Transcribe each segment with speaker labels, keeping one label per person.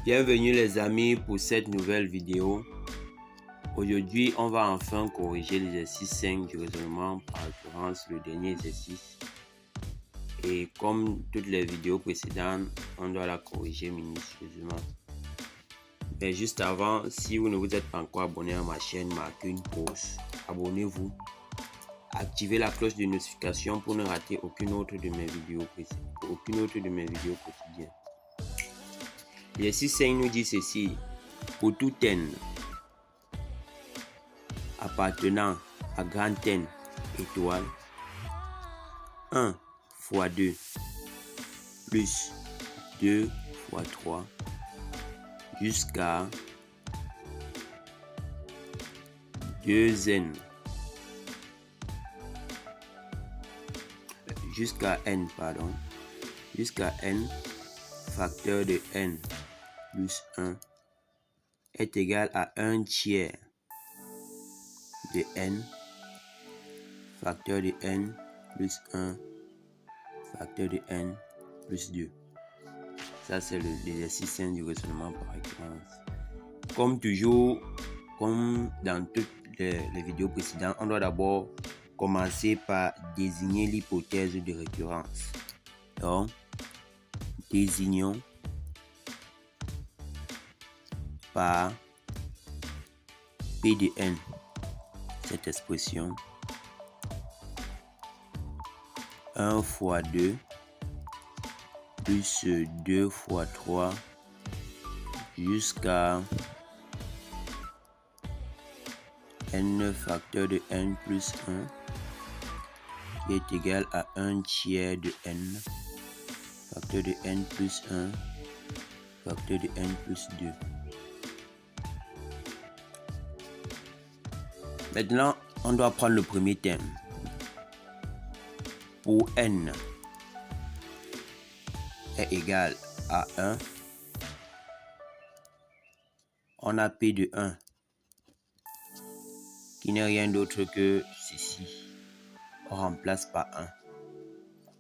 Speaker 1: Bienvenue les amis pour cette nouvelle vidéo. Aujourd'hui, on va enfin corriger l'exercice 5 du raisonnement, par l'occurrence le dernier exercice. Et comme toutes les vidéos précédentes, on doit la corriger minutieusement. Mais juste avant, si vous ne vous êtes pas encore abonné à ma chaîne, marquez une pause. Abonnez-vous. Activez la cloche de notification pour ne rater aucune autre de mes vidéos quotidiennes. L'exercice 5 nous dit ceci: pour tout n appartenant à grand N étoile, 1 fois 2 plus 2 fois 3 jusqu'à 2n jusqu'à n facteur de n plus 1 est égal à 1 tiers de n facteur de n plus 1 facteur de n plus 2. Ça, c'est l'exercice 5 du raisonnement par récurrence. Comme toujours, comme dans toutes les vidéos précédentes, on doit d'abord commencer par désigner l'hypothèse de récurrence. Donc, désignons par P de n cette expression 1 fois 2 plus 2 fois 3 jusqu'à n facteur de n plus 1 qui est égal à 1 tiers de n facteur de n plus 1 facteur de n plus 2. Maintenant, on doit prendre le premier terme. Pour n est égal à 1, on a P de 1 qui n'est rien d'autre que ceci. On remplace par 1.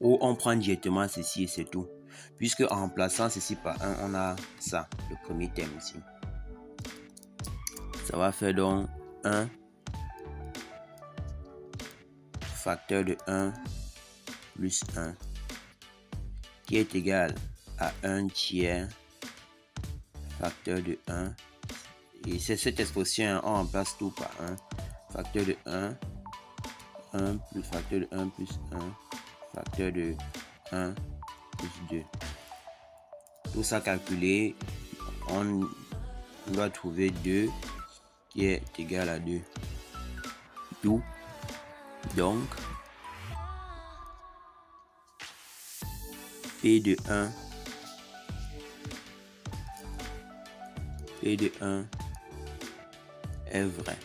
Speaker 1: Ou on prend directement ceci et c'est tout. Puisque en remplaçant ceci par 1, on a ça, le premier terme ici. Ça va faire donc 1 facteur de 1 plus 1 qui est égal à 1 tiers facteur de 1. Et c'est cette expression, on remplace tout par 1. Facteur de 1 plus facteur de 1 plus 1 facteur de 1 plus 2. Tout ça calculé, on doit trouver 2 qui est égal à 2. Tout. Donc, P de 1 est vrai.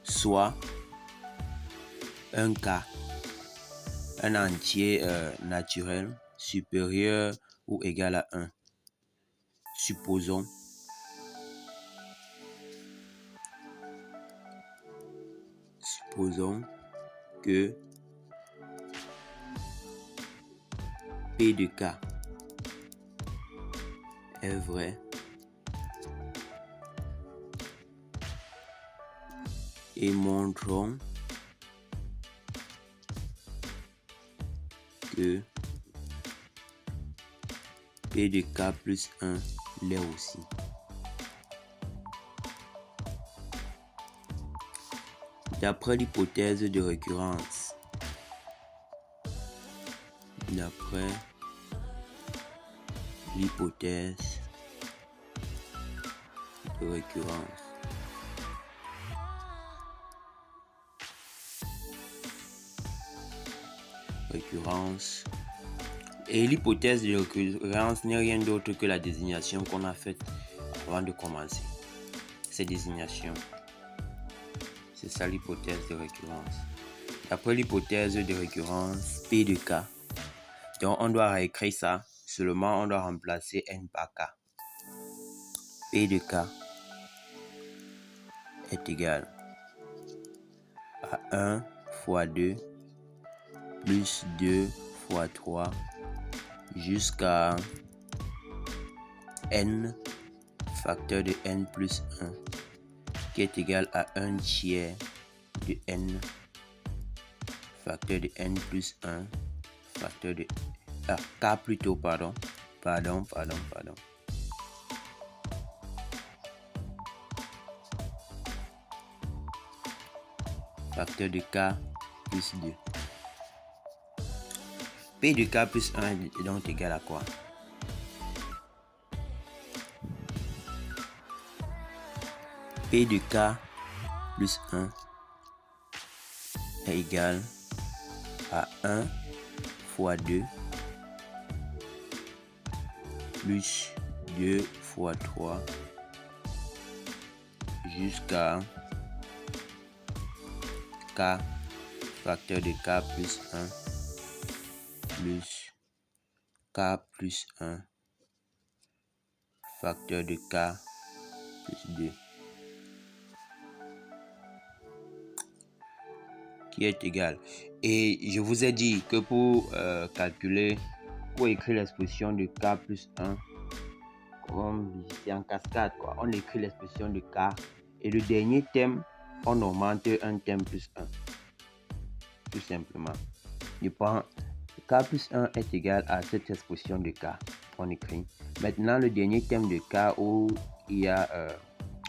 Speaker 1: Soit un cas, un entier naturel supérieur ou égal à 1. Supposons que P de K est vrai et montrons que P de K plus 1 l'est aussi. D'après l'hypothèse de récurrence, et l'hypothèse de récurrence n'est rien d'autre que la désignation qu'on a faite avant de commencer. Cette désignation, c'est ça l'hypothèse de récurrence. D'après l'hypothèse de récurrence P de K, donc on doit réécrire ça, seulement on doit remplacer n par K. P de K est égal à 1 fois 2 plus 2 fois 3 jusqu'à n facteur de n plus 1 qui est égal à 1 tiers de n facteur de n plus 1 facteur de k plutôt, pardon. Facteur de k plus 2. P de k plus 1 est donc égal à quoi? P de k plus 1 est égal à 1 fois 2 plus 2 fois 3 jusqu'à k facteur de k plus 1 plus k plus 1 facteur de k plus 2 qui est égal. Et je vous ai dit que pour calculer, pour écrire l'expression de k plus 1, comme c'est en cascade, quoi, on écrit l'expression de k et le dernier terme, on augmente un terme plus 1. Tout simplement. Je prends k plus 1 est égal à cette expression de k. On écrit. Maintenant, le dernier terme de k où il y a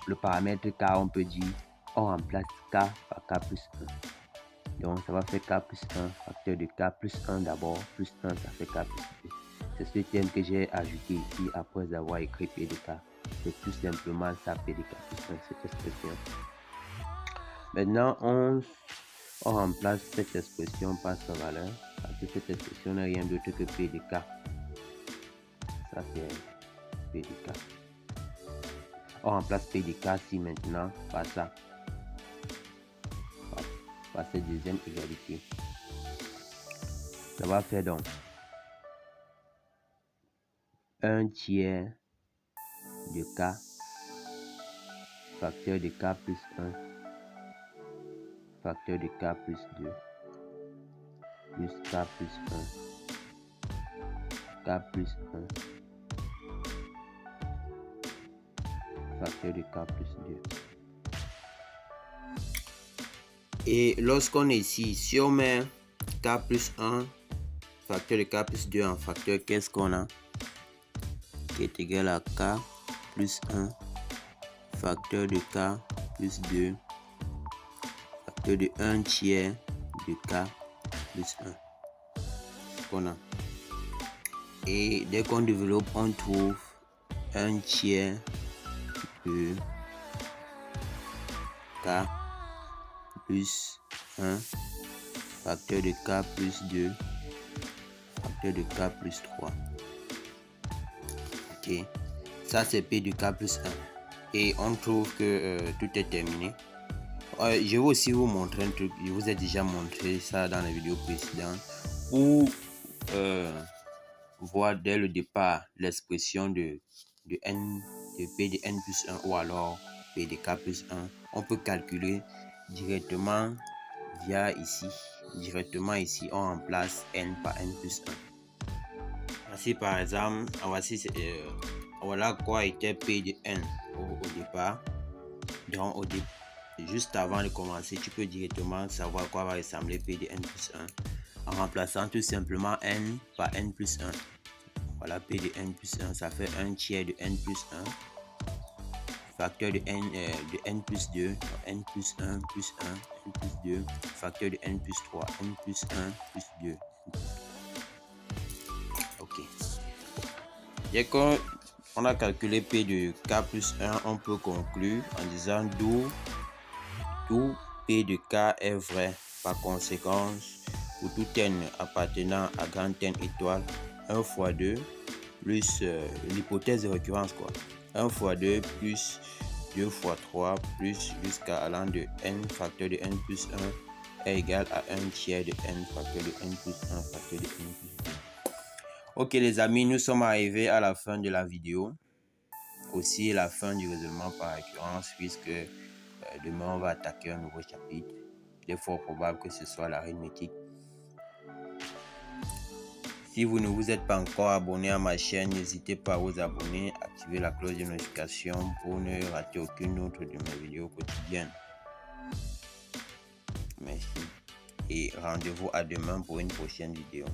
Speaker 1: le paramètre k, on peut dire, on remplace k par k plus 1. Donc, ça va faire k plus 1, facteur de k plus 1 d'abord, plus 1, ça fait k plus 2. C'est ce terme que j'ai ajouté ici après avoir écrit p de k. C'est tout simplement ça, p de k plus 1, cette expression. Maintenant, on remplace cette expression par sa valeur, parce que cette expression n'est rien d'autre que p de k. Ça, c'est p de k. On remplace p de k ici maintenant par ça. Par cette deuxième égalité. Ça va faire donc 1 tiers de k facteur de k plus 1 facteur de k plus 2 plus k plus 1 k plus 1 facteur de k plus 2. Et lorsqu'on est ici, si on met k plus 1 facteur de k plus 2 en facteur, qu'est-ce qu'on a? Qui est égal à k plus 1 facteur de k plus 2 facteur de 1 tiers de k plus 1. C'est ce qu'on a. Et dès qu'on développe, on trouve 1 tiers de k plus 1 facteur de k plus 2 facteur de k plus 3. Ok, ça c'est p de k plus 1 et on trouve que tout est terminé. Je vais aussi vous montrer un truc, je vous ai déjà montré ça dans la vidéo précédente, pour voir dès le départ l'expression de p de n plus 1 ou alors p de k plus 1. On peut calculer directement via ici. Directement ici, on remplace n par n plus 1. Voici par exemple, voilà quoi était p de n au départ. Donc juste avant de commencer, tu peux directement savoir quoi va ressembler p de n plus 1 en remplaçant tout simplement n par n plus 1. Voilà, p de n plus 1, ça fait 1 tiers de n plus 1 facteur de n plus 2, n plus 1 plus 1, n plus 2, facteur de n plus 3, n plus 1 plus 2. Ok. Dès qu'on a calculé p de k plus 1, on peut conclure en disant d'où p de k est vrai. Par conséquent, pour tout n appartenant à grand n étoile, 1 fois 2 plus l'hypothèse de récurrence, quoi. 1 fois 2 plus 2 fois 3 plus jusqu'à allant de n facteur de n plus 1 est égal à 1 tiers de n facteur de n plus 1 facteur de n plus 2. Ok les amis, nous sommes arrivés à la fin de la vidéo. Aussi la fin du raisonnement par récurrence, puisque demain on va attaquer un nouveau chapitre. Il est fort probable que ce soit l'arithmétique. Si vous ne vous êtes pas encore abonné à ma chaîne, n'hésitez pas à vous abonner, activer la cloche de notification pour ne rater aucune autre de mes vidéos quotidiennes. Merci et rendez-vous à demain pour une prochaine vidéo.